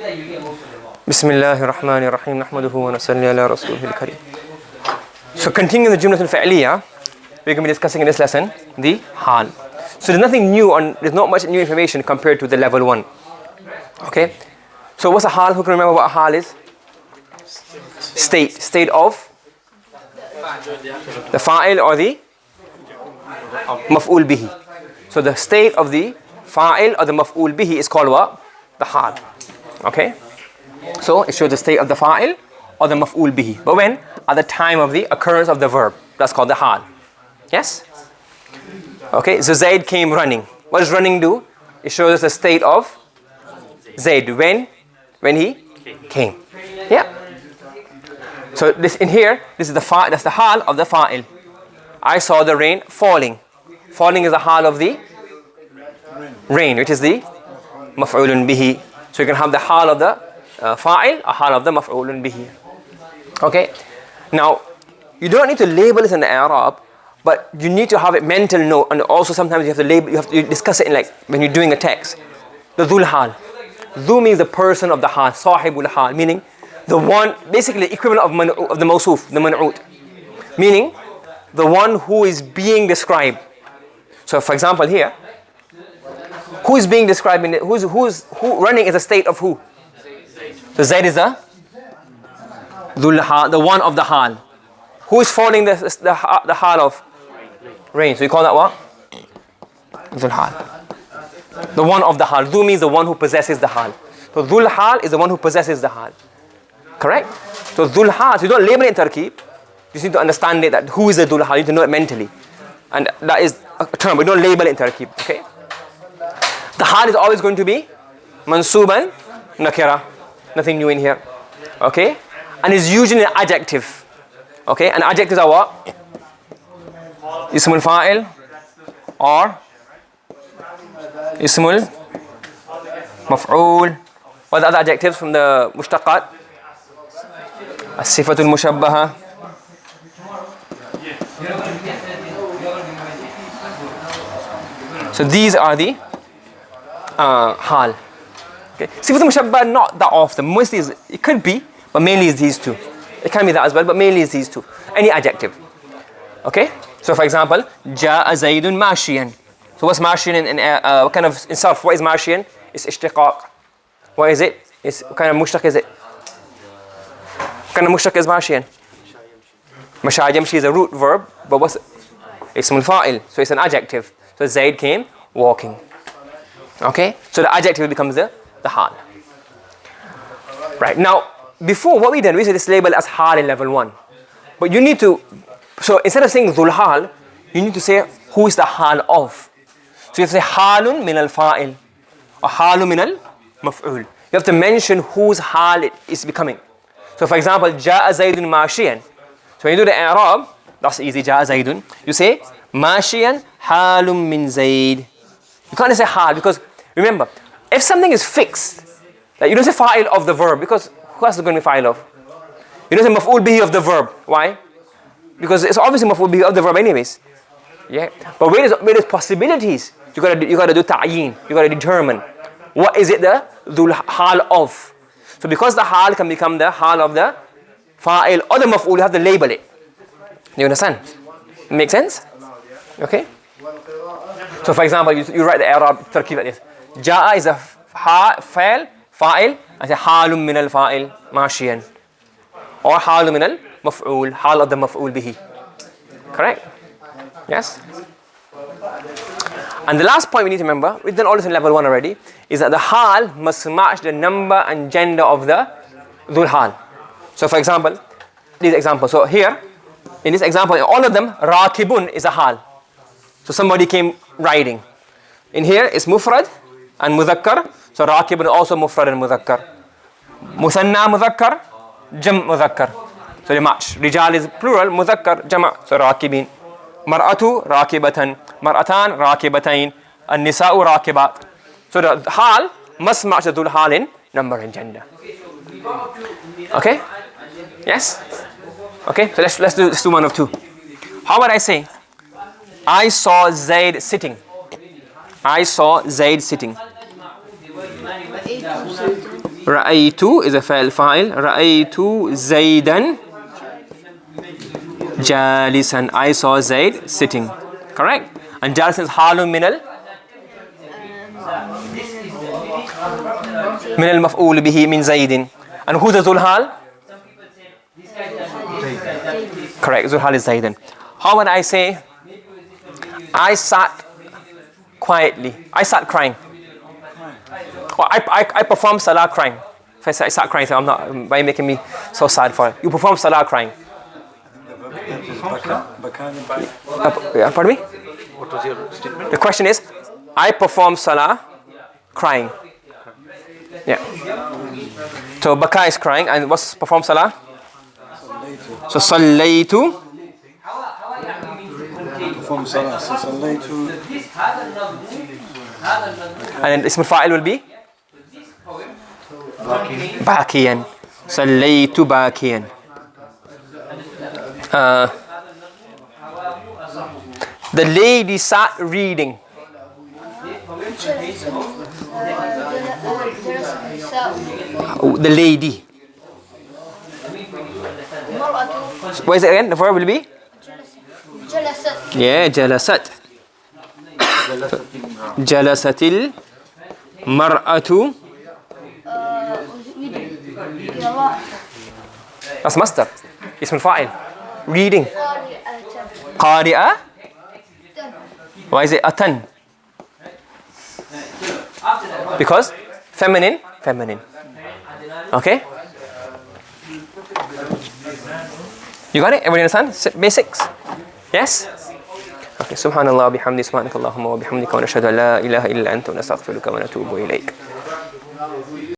Bismillahir Rahmanir Rahim. Nahmaduhu wa nusalli ala rasulihil kareem. So continuing the Jumlatul Fi'liyah, we're going to be discussing in this lesson the hal. So there's nothing new there's not much new information compared to the level 1. Okay? So what's a hal? Who can remember what a hal is? State of the fa'il or the maf'ul bihi. So the state of the fa'il or the maf'ul bihi is called what? The hal. Okay? So it shows the state of the fa'il or the maf'ul bihi. But when? At the time of the occurrence of the verb. That's called the hal. Yes? Okay, so Zaid came running. What does running do? It shows us the state of Zaid when he came. Yeah. So this in here, this is that's the hal of the fa'il. I saw the rain falling. Falling is the hal of the rain, which is the maf'ulun bihi. So you can have the hal of the fa'il, a hal of the maf'ulun bihi. Okay. Now, you don't need to label this in the Arab, but you need to have it mental note, and also sometimes you have to label, you have to discuss it in like when you're doing a text. The dhul hal. Dhu means the person of the hal, sahibul hal, meaning the one, basically equivalent of the mawsuf, the man'ut, meaning the one who is being described. So for example here, who is being described in it? Who running is a state of who? So Zaid is the dhul hal, the one of the hal. Who is falling the hal of rain? So you call that what? Dhul hal. The one of the hal. Dhu means the one who possesses the hal. So dhul hal is the one who possesses the hal. Correct? So dhul hal, so you don't label it in tarkib. You just need to understand it, that who is the dhul hal. You need to know it mentally. And that is a term, we don't label it in tarkib. Okay? The hal is always going to be mansuban nakira. Nothing new in here. Okay? And is usually an adjective. Okay? And adjectives are what? Ismul fa'il or Ismul maf'ul. What are the other adjectives from the mushtaqat? As-sifatul mushabbaha. So these are the hal. Okay. Sifatul mushabbaha not that often. Mostly it could be, but mainly is these two. It can be that as well, but mainly is these two. Any adjective. Okay? So for example, Ja'a Zaydun mashiyan. So what's mashiyan in what kind of in sarf? What is mashiyan? It's ishtiqaq. What is it? What kind of mushtaq is it? What kind of mushtaq is mashiyan? Masha yamshi is a root verb, but what's ismul fa'il? So it's an adjective. So Zayd came walking. Okay? So the adjective becomes the hal. Right. Now, before what we did, we said this label as hal in level 1. But you need to, so instead of saying dhul hal, you need to say who is the hal of. So you have to say halun min al fa'il or halun min al maf'ul. You have to mention whose hal it is becoming. So for example, Ja'a Zaydun mashiyan. So when you do the i'rab, that's easy, Ja'a Zaydun. You say mashiyan halun min Zayd. You can't say hal because remember, if something is fixed, like you don't say fa'il of the verb because who else is going to be fa'il of? You don't say maf'ul bihi of the verb. Why? Because it's obviously maf'ul bihi of the verb anyways. Yeah. But where there's possibilities, you gotta do ta'yin. You gotta determine what is it the dhul hal of. So because the hal can become the hal of the fa'il or the maf'ul, you have to label it. You understand? Make sense? Okay? So for example, you write the Arab tarkib like this. Ja'a is a fa'il, I say halum min al fa'il mashiyan. Or halum min al maf'ul, hal of the maf'ul bihi. Correct? Yes? And the last point we need to remember, we've done all this in level 1 already, is that the hal must match the number and gender of the dhul hal. So for example, these examples. So here, in this example, in all of them, rakibun is a hal. So somebody came riding. In here is mufrad and mudhakkar. So rakibun is also mufrad and mudhakkar. Muthanna mudhakkar, jam mudhakkar. So they match. Rijal is plural, mudhakkar, jama. So rakibin. Mar'atu rakibatan. Mar'atan rakibatayn. An-nisa'u rakibat. So the hal must match the dhul hal in number and gender. Okay? Yes? Okay, so let's do one of two. How would I say? I saw Zaid sitting. I saw Zaid sitting. Ra'aytu is a fa'il. Ra'aytu Zaydan jalisan. I saw Zayd sitting. Correct? And jalisan is halun min al-maf'ul bihi min Zaydin. And who's the Zulhal? Correct. Zulhal is Zaydan. How would I say I sat quietly? I sat crying. Or I performed salah crying. If I say I sat crying, so I'm not, why are you making me so sad for it? You perform salah crying. Pardon me? What was your statement? The question is, I perform salah crying. Yeah. So baka is crying, and what's perform salah? So sallaytu. Perform salah. Sallaytu. And then ism al-fa'il will be bakiyan. Sallaytu bakiyan. The lady sat reading. The lady. What is it again? The verb will be? Yeah, jalasat. Jalasatil mar'atu. That's master. Ism al-fa'il. Reading. Qari'a. Why is it atan? Because feminine. Okay? You got it? Everybody understand? Basics? Yes? Okay. Subhanallah bihamdi subhanakallahumma wa bihamdika wa nashhadu an la ilaha illa anta wa nastaghfiruka wa natubu ilayk.